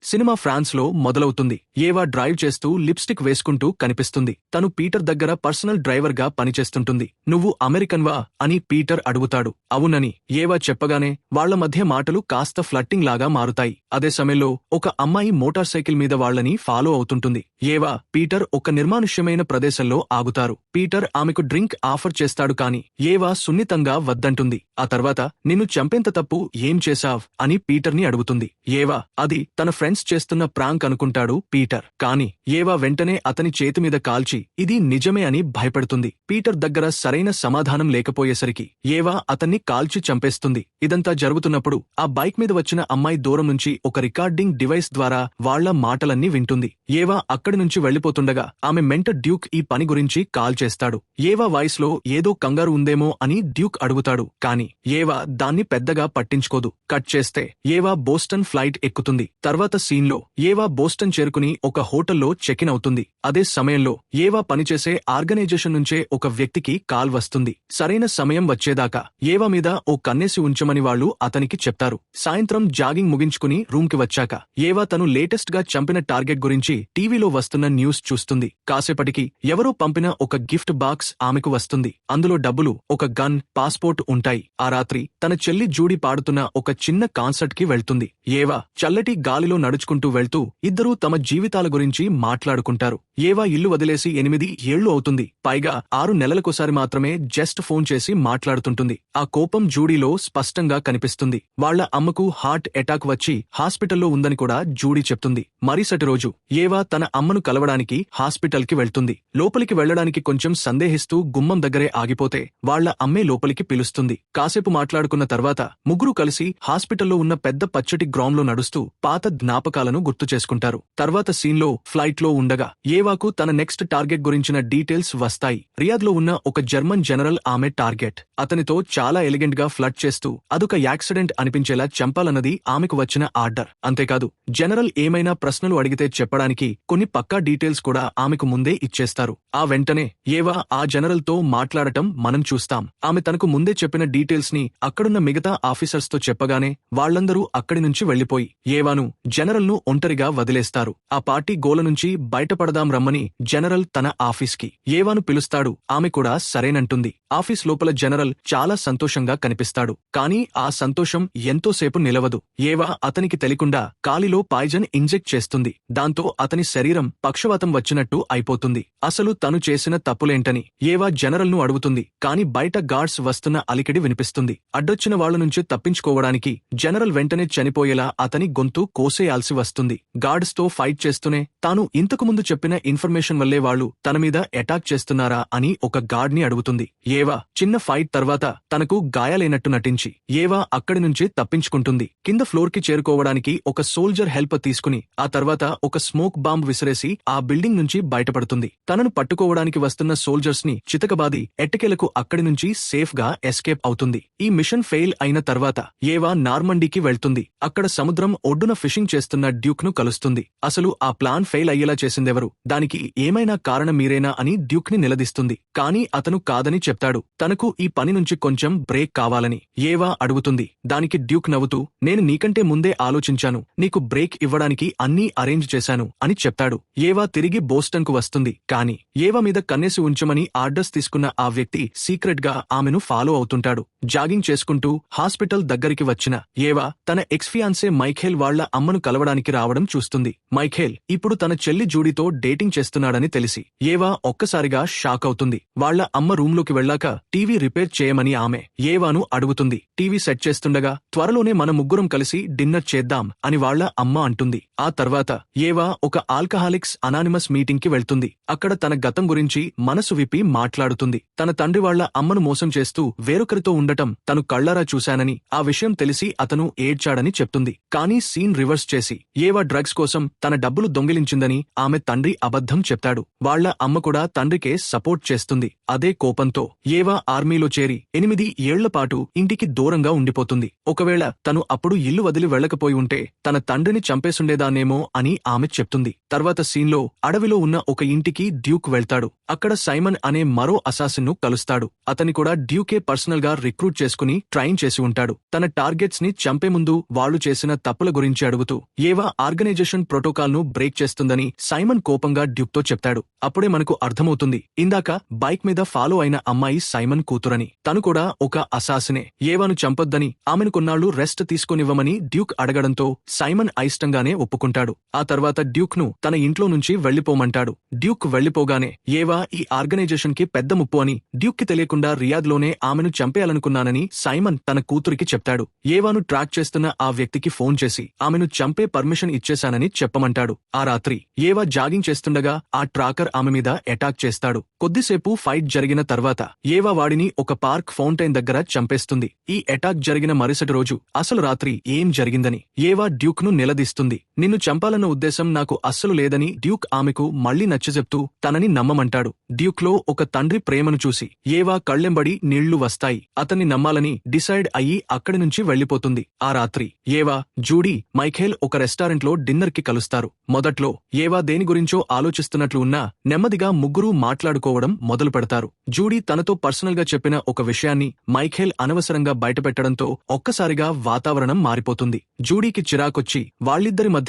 Cinema France లో మొదలవుతుంది. ఏవా డ్రైవ్ చేస్తూ లిప్స్టిక్ వేసుకుంటూ కనిపిస్తుంది. తను పీటర్ దగ్గర పర్సనల్ డ్రైవర్ గా పనిచేస్తుంటుంది. నువ్వు అమెరికన్వా అని పీటర్ అడుగుతాడు. అవునని ఏవా చెప్పగానే వాళ్ల మధ్య మాటలు కాస్త ఫ్లట్టింగ్ లాగా మారుతాయి. అదే సమయంలో ఒక అమ్మాయి మోటార్ సైకిల్ మీద వాళ్లని ఫాలో అవుతుంటుంది. ఏవా, పీటర్ ఒక నిర్మానుష్యమైన ప్రదేశంలో ఆగుతారు. పీటర్ ఆమెకు డ్రింక్ ఆఫర్ చేస్తాడు కాని ఏవా సున్నితంగా వద్దంటుంది. ఆ తర్వాత నిన్ను చంపేంత తప్పు ఏం చేశావ్ అని పీటర్ని అడుగుతుంది. ఏవా, అది తన ఫ్రెండ్స్ చేస్తున్న ప్రాంక్ అనుకుంటాడు పీటర్. కాని ఏవా వెంటనే అతని చేతిమీద కాల్చి ఇది నిజమే అని భయపడుతుంది. పీటర్ దగ్గర సరైన సమాధానం లేకపోయేసరికి ఏవా అతన్ని కాల్చి చంపేస్తుంది. ఇదంతా జరుగుతున్నప్పుడు ఆ బైక్ మీద వచ్చిన అమ్మాయి దూరం నుంచి ఒక రికార్డింగ్ డివైస్ ద్వారా వాళ్ల మాటలన్నీ వింటుంది. ఏవా అక్కడి నుంచి వెళ్లిపోతుండగా ఆమె మెంటర్ డ్యూక్ ఈ పని గురించి కాల్ చేస్తాడు. ఏవా వాయిస్ లో ఏదో కంగారు ఉందేమో అని డ్యూక్ అడుగుతాడు. కాని ఏవా దాన్ని పెద్దగా పట్టించుకోదు. కట్ చేస్తే ఏవా బోస్టన్ ఫ్లైట్ ఎక్కుతుంది. తర్వాత సీన్లో ఏవా బోస్టన్ చేరుకుని ఒక హోటల్లో చెక్ ఇన్ అవుతుంది. అదే సమయంలో ఏవా పనిచేసే ఆర్గనైజేషన్ నుంచే ఒక వ్యక్తికి కాల్ వస్తుంది. సరైన సమయం వచ్చేదాకా ఏవా మీద ఓ కన్నేసి ఉంచమని వాళ్లు అతనికి చెప్తారు. సాయంత్రం జాగింగ్ ముగించుకుని రూమ్ కి వచ్చాక ఏవా తను లేటెస్ట్ గా చంపిన టార్గెట్ గురించి టీవీలో వస్తున్న న్యూస్ చూస్తుంది. కాసేపటికి ఎవరో పంపిన ఒక గిఫ్ట్ బాక్స్ ఆమెకు వస్తుంది. అందులో డబ్బులు, ఒక గన్, పాస్పోర్ట్ ఉంటాయి. ఆ రాత్రి తన చెల్లి జూడీ పాడుతున్న ఒక చిన్న కాన్సర్ట్ కి వెళ్తుంది. ఏవా చల్లటి గాలిలో నడుచుకుంటూ వెళ్తూ ఇద్దరూ తమ జీవితాల గురించి మాట్లాడుకుంటారు. ఏవా ఇల్లు వదిలేసి 8 ఏళ్లు అవుతుంది. పైగా 6 నెలలకోసారి మాత్రమే జస్ట్ ఫోన్ చేసి మాట్లాడుతుంటుంది. ఆ కోపం జూడీలో స్పష్టంగా కనిపిస్తుంది. వాళ్ల అమ్మకు హార్ట్ అటాక్ వచ్చి హాస్పిటల్లో ఉందని కూడా జూడీ చెప్తుంది. మరుసటి రోజు ఏవా తన అమ్మను కలవడానికి హాస్పిటల్ కి వెళ్తుంది. లోపలికి వెళ్లడానికి కొంచెం సందేహిస్తూ గుమ్మం దగ్గరే ఆగిపోతే వాళ్ల అమ్మే లోపలికి పిలుస్తుంది. కాసేపు మాట్లాడుకున్న తర్వాత ముగ్గురు కలిసి హాస్పిటల్లో ఉన్న పెద్ద పచ్చటి గ్రౌండ్ లో నడుస్తూ పాత జ్ఞాపకాలను గుర్తు చేసుకుంటారు. తర్వాత సీన్లో ఫ్లైట్ లో ఉండగా ఏవాకు తన నెక్స్ట్ టార్గెట్ గురించిన డీటెయిల్స్ వస్తాయి. రియాద్ లో ఉన్న ఒక జర్మన్ జనరల్ ఆమె టార్గెట్. అతనితో చాలా ఎలిగెంట్ గా ఫ్లర్ట్ చేస్తూ అదొక యాక్సిడెంట్ అనిపించేలా చంపాలన్నది ఆమెకు వచ్చిన ఆర్డర్. అంతేకాదు జనరల్ ఏమైనా ప్రశ్నలు అడిగితే చెప్పడానికి కొన్ని పక్కా డీటెయిల్స్ కూడా ఆమెకు ముందే ఇచ్చేస్తారు. ఆ వెంటనే ఏవా ఆ జనరల్ తో మాట్లాడటం మనం చూస్తాం. ఆమె తనకు ముందే చెప్పిన డీటెయిల్స్ ని అక్కడున్న మిగతా ఆఫీసర్స్ తో చెప్పగానే వాళ్లందరూ అక్కడి నుంచి వెళ్లిపోయి ఏవాను, జనరల్ ను ఒంటరిగా వదిలేస్తారు. ఆ పార్టీ గోల నుంచి బయటపడదాం రమ్మని జనరల్ తన ఆఫీస్ కి ఏవాను పిలుస్తాడు. ఆమె కూడా సరేనంటుంది. ఆఫీస్ లోపల జనరల్ చాలా సంతోషంగా కనిపిస్తాడు. కానీ ఆ సంతోషం ఎంతోసేపు నిలవదు. ఏవా అతనికి తెలియకుండా కాలిలో పాయిజన్ ఇంజెక్ట్ చేస్తుంది. దాంతో అతని శరీరం పక్షవాతం వచ్చినట్టు అయిపోతుంది. అసలు తను చేసిన తప్పులేంటని ఏవా జనరల్ ను అడుగుతుంది. కాని బయట గార్డ్స్ వస్తున్న అలికిడి వినిపిస్తుంది. అడ్డొచ్చిన వాళ్ల నుంచి తప్పించుకోవడానికి జనరల్ వెంటనే చనిపోయేలా అతని గొంతు కోసేయాల్సి వస్తుంది. గార్డ్స్ తో ఫైట్ చేస్తూనే తాను ఇంతకుముందు చెప్పిన ఇన్ఫర్మేషన్ వల్లే వాళ్లు తన మీద అటాక్ చేస్తున్నారా అని ఒక గార్డ్ ని అడుగుతుంది. ఏవా చిన్న ఫైట్ తర్వాత తనకు గాయాలైనట్టు నటించి ఏవా అక్కడి నుంచి తప్పించుకుంటుంది. కింద ఫ్లోర్ కి చేరుకోవడానికి ఒక సోల్జర్ హెల్ప్ తీసుకుని ఆ తర్వాత ఒక స్మోక్ బాంబ్ విసిరేసి ఆ బిల్డింగ్ నుంచి బయటపడుతుంది. తనను పట్టుకోవడానికి వస్తున్న సోల్జర్స్ ని చితకబాది ఎట్టకేలకు అక్కడి నుంచి సేఫ్ గా ఎస్కేప్ అవుతుంది. ఈ మిషన్ ఫెయిల్ అయిన తర్వాత ఏవా నార్మండీకి వెళ్తుంది. అక్కడ సముద్రం ఒడ్డున ఫిషింగ్ చేస్తున్న డ్యూక్ ను కలుస్తుంది. అసలు ఆ ప్లాన్ ఫెయిల్ అయ్యేలా చేసిందెవరు, దానికి ఏమైనా కారణం మీరేనా అని డ్యూక్ ని నిలదీస్తుంది. కానీ అతను కాదని చెప్తాడు. తనకు ఈ పని నుంచి కొంచెం బ్రేక్ కావాలని ఏవా అడుగుతుంది. దానికి డ్యూక్ నవ్వుతూ నేను నీకంటే ముందే ఆలోచించాను, నీకు బ్రేక్ ఇవ్వడానికి అన్నీ అరేంజ్ చేశాను అని చెప్తాడు. ఏవా తిరిగి బోస్టన్ కు వస్తుంది. కాని ఏవా మీద కన్నేసి ఉంచమని ఆర్డర్స్ తీసుకున్న ఆ వ్యక్తి సీక్రెట్ గా ఆమెను ఫాలో అవుతుంటాడు. జాగింగ్ చేసుకుంటూ హాస్పిటల్ దగ్గరికి వచ్చిన ఏవా తన ఎక్స్ఫియాన్సే మైఖేల్ వాళ్ల అమ్మను కలవడానికి రావడం చూస్తుంది. మైఖేల్ ఇప్పుడు తన చెల్లి జూడీతో డేటింగ్ చేస్తున్నాడని తెలిసి ఏవా ఒక్కసారిగా షాక్ అవుతుంది. వాళ్ల అమ్మ రూమ్ లోకి వెళ్లాక టీవీ రిపేర్ చేయమని ఆమె ఏవాను అడుగుతుంది. టీవీ సెట్ చేస్తుండగా త్వరలోనే మన ముగ్గురం కలిసి డిన్నర్ చేద్దాం అని వాళ్ల అమ్మ అంటుంది. ఆ తర్వాత ఏవా ఒక ఆల్కహాలిక్స్ అనానిమస్ మీటింగ్ కి వెళ్తుంది. అక్కడ తన గతం గురించి మనసు విప్పి మాట్లాడుతుంది. తన తండ్రి వాళ్ల అమ్మను మోసం చేస్తూ వేరొకరితో ఉండటం తను కళ్లారా చూశానని, ఆ విషయం తెలిసి అతను ఏడ్చాడని చెప్తుంది. కానీ సీన్ రివర్స్ చేసి ఏవా డ్రగ్స్ కోసం తన డబ్బులు దొంగిలించిందని ఆమె తండ్రి అబద్ధం చెప్తాడు. వాళ్ల అమ్మ కూడా తండ్రికే సపోర్ట్ చేస్తుంది. అదే కోపంతో ఏవా ఆర్మీలో చేరి 8 ఏళ్లపాటు ఇంటికి దూరంగా ఉండిపోతుంది. ఒకవేళ తను అప్పుడు ఇల్లు వదిలి వెళ్లకపోయి ఉంటే తన తండ్రిని చంపేసుండేదానేమో అని ఆమె చెప్తుంది. తర్వాత సీన్లో అడవిలో ఉన్న ఒక ఇంటికి డ్యూక్ వెళ్తాడు. అక్కడ సైమన్ అనే మరో అసాసిన్ ను కలుస్తాడు. అతని కూడా డ్యూకే పర్సనల్ గా రిక్రూట్ చేసుకుని ట్రైన్ చేసి ఉంటాడు. తన టార్గెట్స్ ని చంపే ముందు వాళ్లు చేసిన తప్పుల గురించి అడుగుతూ ఏవా ఆర్గనైజేషన్ ప్రోటోకాల్ను బ్రేక్ చేస్తుందని సైమన్ కోపంగా డ్యూక్తో చెప్తాడు. అప్పుడే మనకు అర్థమవుతుంది ఇందాక బైక్ మీద ఫాలో అయిన అమ్మాయి సైమన్ కూతురని. తను కూడా ఒక అసాసినే. ఏవాను చంపొద్దని, ఆమెను కొన్నాళ్లు రెస్ట్ తీసుకొనివ్వమని డ్యూక్ అడగడంతో సైమన్ అయిష్టంగానే ఒప్పుకుంటాడు. ఆ తర్వాత డ్యూక్ ను తన ఇంట్లో నుంచి వెళ్లిపోమంటాడు. డ్యూక్ వెళ్లిపోగానే ఏవా ఈ ఆర్గనైజేషన్ కి పెద్ద ముప్పు అని, డ్యూక్ కి తెలియకుండా రియాద్లోనే ఆమెను చంపేయాలనుకున్నానని సైమన్ తన కూతురికి చెప్తాడు. ఏవాను ట్రాక్ చేస్తున్న ఆ వ్యక్తికి ఫోన్ చేసి ఆమెను చంపే పర్మిషన్ ఇచ్చేశానని చెప్పమంటాడు. ఆ రాత్రి ఏవా జాగింగ్ చేస్తుండగా ఆ ట్రాకర్ ఆమె మీద అటాక్ చేస్తాడు. కొద్దిసేపు ఫైట్ జరిగిన తర్వాత ఏవా వాడిని ఒక పార్క్ ఫౌంటైన్ దగ్గర చంపేస్తుంది. ఈ అటాక్ జరిగిన మరుసటి రోజు అసలు రాత్రి ఏం జరిగిందని ఏవా డ్యూక్ ను నిలదీస్తుంది. నిన్ను చంపాలన్న ఉద్దేశం నాకు అస్సలు లేదని డ్యూక్ ఆమెకు మళ్లీ నచ్చజెప్తూ తనని నమ్మమంటాడు. డ్యూక్ లో ఒక తండ్రి ప్రేమను చూసి ఏవా కళ్ళెంబడి నీళ్లు వస్తాయి. అతన్ని నమ్మాలని డిసైడ్ అయ్యి అక్కడి నుంచి వెళ్లిపోతుంది. ఆ రాత్రి ఏవా, జూడీ, మైఖేల్ ఒక రెస్టారెంట్లో డిన్నర్ కి కలుస్తారు. మొదట్లో ఏవా దేని గురించో ఆలోచిస్తున్నట్లు ఉన్నా నెమ్మదిగా ముగ్గురూ మాట్లాడుకోవడం మొదలు పెడతారు. జూడీ తనతో పర్సనల్ గా చెప్పిన ఒక విషయాన్ని మైఖేల్ అనవసరంగా బయటపెట్టడంతో ఒక్కసారిగా వాతావరణం మారిపోతుంది. జూడీకి చిరాకొచ్చి వాళ్ళిద్దరి మధ్య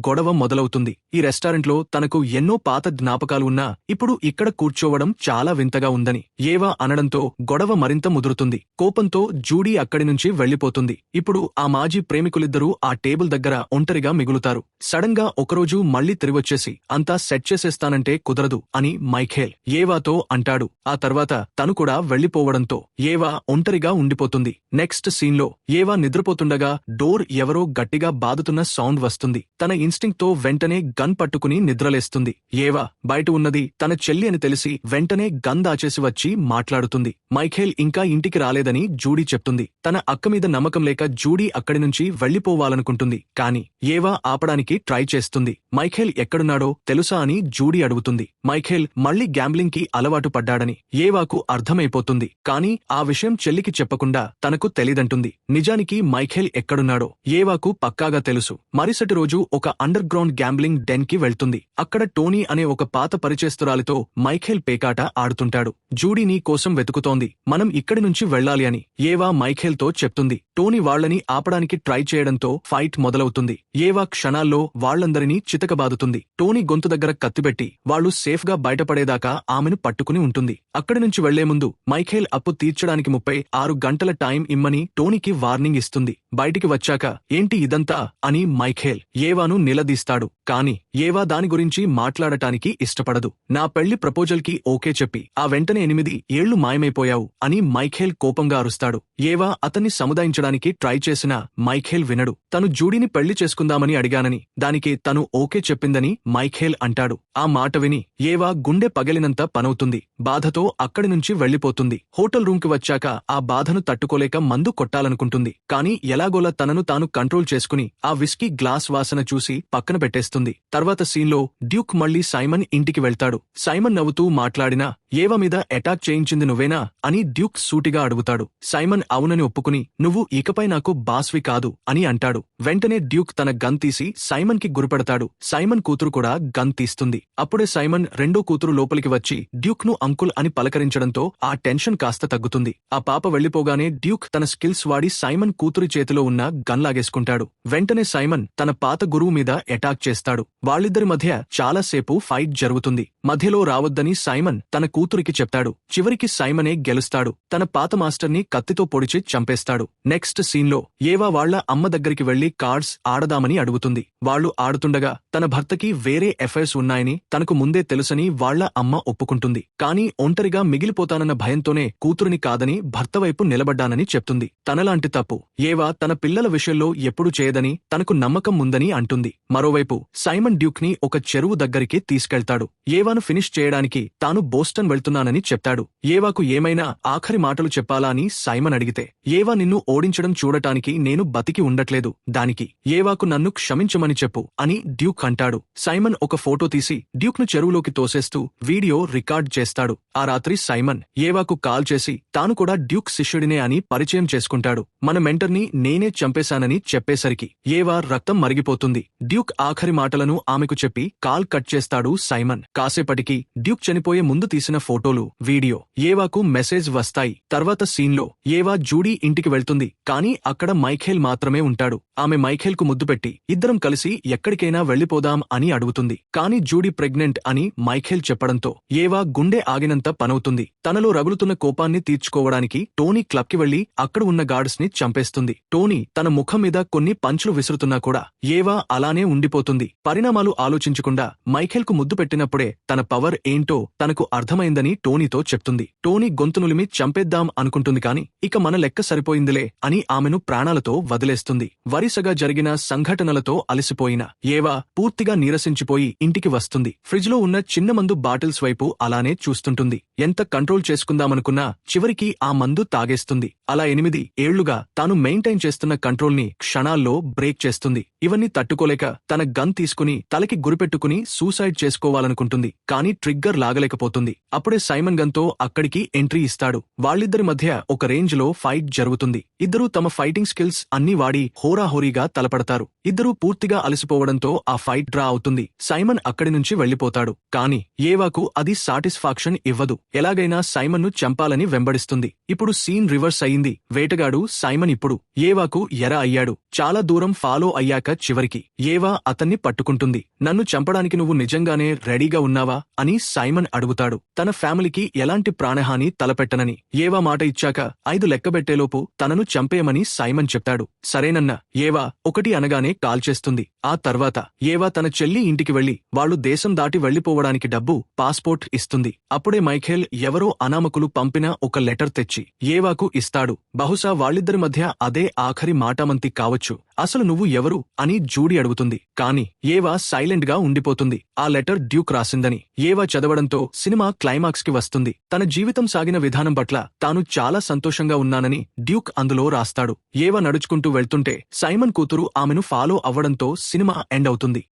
గొడవ మొదలవుతుంది. ఈ రెస్టారెంట్లో తనకు ఎన్నో పాత జ్ఞాపకాలు ఉన్నా ఇప్పుడు ఇక్కడ కూర్చోవడం చాలా వింతగా ఉందని ఏవా అనడంతో గొడవ మరింత ముదురుతుంది. కోపంతో జూడీ అక్కడి నుంచి వెళ్లిపోతుంది. ఇప్పుడు ఆ మాజీ ప్రేమికులిద్దరూ ఆ టేబుల్ దగ్గర ఒంటరిగా మిగులుతారు. సడన్ గా ఒకరోజు మళ్లీ తిరిగొచ్చేసి అంతా సెట్ చేసేస్తానంటే కుదరదు అని మైఖేల్ ఏవాతో అంటాడు. ఆ తర్వాత తను కూడా వెళ్లిపోవడంతో ఏవా ఒంటరిగా ఉండిపోతుంది. నెక్స్ట్ సీన్లో ఏవా నిద్రపోతుండగా డోర్ ఎవరో గట్టిగా బాదుతున్న సౌండ్ వస్తుంది. తన ఇన్స్టింక్ట్ తో వెంటనే గన్ పట్టుకుని నిద్రలేస్తుంది. ఏవా బయట ఉన్నది తన చెల్లి అని తెలిసి వెంటనే గన్ దాచేసి వచ్చి మాట్లాడుతుంది. మైఖేల్ ఇంకా ఇంటికి రాలేదని జూడీ చెప్తుంది. తన అక్క మీద నమ్మకం లేక జూడీ అక్కడి నుంచి వెళ్లిపోవాలనుకుంటుంది. కాని ఏవా ఆపడానికి ట్రై చేస్తుంది. మైఖేల్ ఎక్కడున్నాడో తెలుసా అని జూడీ అడుగుతుంది. మైఖేల్ మళ్లీ గ్యాంబ్లింగ్ కి అలవాటు పడ్డాడని ఏవాకు అర్థమైపోతుంది. కాని ఆ విషయం చెల్లికి చెప్పకుండా తనకు తెలీదంటుంది. నిజానికి మైఖేల్ ఎక్కడున్నాడో ఏవాకు పక్కాగా తెలుసు. మరుసటి రోజు ఒక అండర్ గ్రౌండ్ గ్యాంబ్లింగ్ డెన్ కి వెళ్తుంది. అక్కడ టోనీ అనే ఒక పాత పరిచేస్తురాలితో మైఖేల్ పేకాట ఆడుతుంటాడు. జూడీ నీ కోసం వెతుకుతోంది, మనం ఇక్కడి నుంచి వెళ్లాలి అని ఏవా మైఖేల్ తో చెప్తుంది. టోనీ వాళ్లని ఆపడానికి ట్రై చేయడంతో ఫైట్ మొదలవుతుంది. ఏవా క్షణాల్లో వాళ్లందరినీ చితకబాదుతుంది. టోనీ గొంతు దగ్గర కత్తిపెట్టి వాళ్లు సేఫ్ గా బయటపడేదాకా ఆమెను పట్టుకుని ఉంటుంది. అక్కడి నుంచి వెళ్లే ముందు మైఖేల్ అప్పు తీర్చడానికి 36 గంటల టైం ఇమ్మని టోనీకి వార్నింగ్ ఇస్తుంది. బయటికి వచ్చాక ఏంటి ఇదంతా అని మైఖేల్ ఏవాను నిలదీస్తాడు. కాని ఏవా దాని గురించి మాట్లాడటానికి ఇష్టపడదు. నా పెళ్లి ప్రపోజల్ కి ఓకే చెప్పి ఆ వెంటనే 8 ఏళ్లు మాయమైపోయావు అని మైఖేల్ కోపంగా అరుస్తాడు. ఏవా అతన్ని సముదాయించడానికి ట్రై చేసినా మైఖేల్ వినడు. తను జూడీని పెళ్లి చేసుకుందామని అడిగానని, దానికి తను ఓకే చెప్పిందని మైఖేల్ అంటాడు. ఆ మాట విని ఏవా గుండె పగిలినంత పనవుతుంది. బాధతో అక్కడి నుంచి వెళ్లిపోతుంది. హోటల్ రూమ్ కి వచ్చాక ఆ బాధను తట్టుకోలేక మందు కొట్టాలనుకుంటుంది. కాని ఎలాగోలా తనను తాను కంట్రోల్ చేసుకుని ఆ విస్కీ గ్లాస్ వాసన చూసి పక్కన పెట్టేస్తుంది. తర్వాత సీన్లో డ్యూక్ మళ్లీ సైమన్ ఇంటికి వెళ్తాడు. సైమన్ నవ్వుతూ మాట్లాడినా ఏవా మీద అటాక్ చేయించింది నువ్వేనా అని డ్యూక్ సూటిగా అడుగుతాడు. సైమన్ అవునని ఒప్పుకుని నువ్వు ఇకపై నాకు బాస్వి కాదు అని అంటాడు. వెంటనే డ్యూక్ తన గన్ తీసి సైమన్ కి గురిపెడతాడు. సైమన్ కూతురు కూడా గన్ తీస్తుంది. అప్పుడే సైమన్ రెండో కూతురు లోపలికి వచ్చి డ్యూక్ ను అంకుల్ అని పలకరించడంతో ఆ టెన్షన్ కాస్త తగ్గుతుంది. ఆ పాప వెళ్లిపోగానే డ్యూక్ తన స్కిల్స్ వాడి సైమన్ కూతురి చేతిలో ఉన్న గన్ లాగేసుకుంటాడు. వెంటనే సైమన్ తన పాత గురువు మీద అటాక్ చేస్తాడు. వాళ్ళిద్దరి మధ్య చాలాసేపు ఫైట్ జరుగుతుంది. మధ్యలో రావద్దని సైమన్ తన కూతురికి చెప్తాడు. చివరికి సైమనే గెలుస్తాడు. తన పాత మాస్టర్ని కత్తితో పొడిచి చంపేస్తాడు. నెక్స్ట్ సీన్లో ఏవా వాళ్ల అమ్మ దగ్గరికి వెళ్లి కార్డ్స్ ఆడదామని అడుగుతుంది. వాళ్లు ఆడుతుండగా తన భర్తకి వేరే ఎఫైర్స్ ఉన్నాయని తనకు ముందే తెలుసని వాళ్ల అమ్మ ఒప్పుకుంటుంది. కాని ఒంటరిగా మిగిలిపోతానన్న భయంతోనే కూతురిని కాదని భర్త వైపు నిలబడ్డానని చెప్తుంది. తనలాంటి తప్పు ఏవా తన పిల్లల విషయంలో ఎప్పుడూ చేయదని తనకు నమ్మకం ఉందని అంటుంది. మరోవైపు సైమన్ డ్యూక్ ని ఒక చెరువు దగ్గరికి తీసుకెళ్తాడు. ఏవాను ఫినిష్ చేయడానికి తాను బోస్టన్ వెళ్తున్నానని చెప్తాడు. ఏవాకు ఏమైనా ఆఖరి మాటలు చెప్పాలా అని సైమన్ అడిగితే ఏవా నిన్ను ఓడించడం చూడటానికి నేను బతికి ఉండట్లేదు, దానికి ఏవాకు నన్ను క్షమించమని చెప్పు అని డ్యూక్ అంటాడు. సైమన్ ఒక ఫోటో తీసి డ్యూక్ ను చెరువులోకి తోసేస్తూ వీడియో రికార్డ్ చేస్తాడు. ఆ రాత్రి సైమన్ ఏవాకు కాల్ చేసి తాను కూడా డ్యూక్ శిష్యుడినే అని పరిచయం చేసుకుంటాడు. మన మెంటర్ని నేనే చంపేశానని చెప్పేసరికి ఏవా రక్తం మరిగిపోతుంది. డ్యూక్ ఆఖరి మాటలను ఆమెకు చెప్పి కాల్ కట్ చేస్తాడు సైమన్. కాసేపటికి డ్యూక్ చనిపోయే ముందు తీసిన ఫోటోలు, వీడియో ఏవాకు మెసేజ్ వస్తాయి. తర్వాత సీన్లో ఏవా జూడీ ఇంటికి వెళ్తుంది. కాని అక్కడ మైఖేల్ మాత్రమే ఉంటాడు. ఆమె మైఖేల్ కు ముద్దు పెట్టి కూర్చోబెట్టి ఇద్దరం కలిసి ఎక్కడికైనా వెళ్లిపోదాం అని అడుగుతుంది. కాని జూడీ ప్రెగ్నెంట్ అని మైఖేల్ చెప్పడంతో ఏవా గుండె ఆగినంత పనవుతుంది. తనలో రగులుతున్న కోపాన్ని తీర్చుకోవడానికి టోనీ క్లబ్కి వెళ్లి అక్కడ ఉన్న గార్డ్స్ ని చంపేస్తుంది. టోనీ తన ముఖం మీద కొన్ని పంచులు విసురుతున్నా కూడా ఏవా అలానే ఉండిపోతుంది. పరిణామాలు ఆలోచించకుండా మైఖేల్ కు ముద్దు పెట్టినప్పుడే తన పవర్ ఏంటో తనకు అర్థమైందని టోనీతో చెప్తుంది. టోనీ గొంతునులిమి చంపేద్దాం అనుకుంటుంది కాని ఇక మన లెక్క సరిపోయిందిలే అని ఆమెను ప్రాణాలతో వదిలేస్తుంది. వరుసగా జరిగిన సంఘటనలతో అలసిపోయిన ఏవా పూర్తిగా నీరసించిపోయి ఇంటికి వస్తుంది. ఫ్రిడ్జ్ లో ఉన్న చిన్న మందు బాటిల్స్ వైపు అలానే చూస్తుంటుంది. ఎంత కంట్రోల్ చేసుకుందామనుకున్నా చివరికి ఆ మందు తాగేస్తుంది. అలా 8 ఏళ్లుగా తాను మెయింటైన్ చేస్తున్న కంట్రోల్ ని క్షణాల్లో బ్రేక్ చేస్తుంది. ఇవన్నీ తట్టుకోలేక తన గన్ తీసుకుని తలకి గురిపెట్టుకుని సూసైడ్ చేసుకోవాలనుకుంటుంది. కానీ ట్రిగ్గర్ లాగలేకపోతుంది. అప్పుడే సైమన్ గన్ తో అక్కడికి ఎంట్రీ ఇస్తాడు. వాళ్ళిద్దరి మధ్య ఒక రేంజ్ లో ఫైట్ జరుగుతుంది. ఇద్దరూ తమ ఫైటింగ్ స్కిల్స్ అన్నీ వాడి హోరాహోరీగా తలపడతారు. ఇద్దరూ పూర్తిగా అలసిపోవడంతో ఆ ఫైట్ డ్రా అవుతుంది. సైమన్ అక్కడి నుంచి వెళ్లిపోతాడు. కాని ఏవాకు అది సాటిస్ఫాక్షన్ ఇవ్వదు. ఎలాగైనా సైమన్ ను చంపాలని వెంబడిస్తుంది. ఇప్పుడు సీన్ రివర్స్ అయింది. వేటగాడు సైమన్ ఇప్పుడు ఏవాకు ఎర అయ్యాడు. చాలా దూరం ఫాలో అయ్యాక చివరికి ఏవా అతన్ని పట్టుకుంటుంది. నన్ను చంపడానికి నువ్వు నిజంగానే రెడీగా ఉన్నావా అని సైమన్ అడుగుతాడు. తన ఫ్యామిలీకి ఎలాంటి ప్రాణహాని తలపెట్టనని ఏవా మాట ఇచ్చాక 5 లెక్కబెట్టేలోపు తనను చంపేయమని సైమన్ చెప్తాడు. సరేనన్న ఏవా 1 అనగానే కాల్ చేస్తుంది. ఆ తర్వాత ఏవా తన చెల్లి ఇంటికి వెళ్లి వాళ్లు దేశం దాటి వెళ్లిపోవడానికి డబ్బు, పాస్పోర్ట్ ఇస్తుంది. అప్పుడే మైఖేల్ ఎవరో అనామకులు పంపిన ఒక లెటర్ తెచ్చి ఏవాకు ఇస్తాడు. బహుశా వాళ్ళిద్దరి మధ్య అదే ఆఖరి మాటామంతి కావచ్చు. అసలు నువ్వు ఎవరు అని జూడీ అడుగుతుంది. కాని ఏవా సైలెంట్ గా ఉండిపోతుంది. ఆ లెటర్ డ్యూక్ రాసిందని ఏవా చదవడంతో సినిమా క్లైమాక్స్ కి వస్తుంది. తన జీవితం సాగిన విధానం పట్ల తాను చాలా సంతోషంగా ఉన్నానని డ్యూక్ అందులో రాస్తాడు. ఏవా నడుచుకుంటూ వెళ్తుంటే సైమన్ కూతురు ఆమెను ఫాలో అవ్వడంతో సినిమా ఎండ్ అవుతుంది.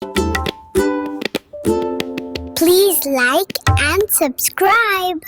Please like and subscribe.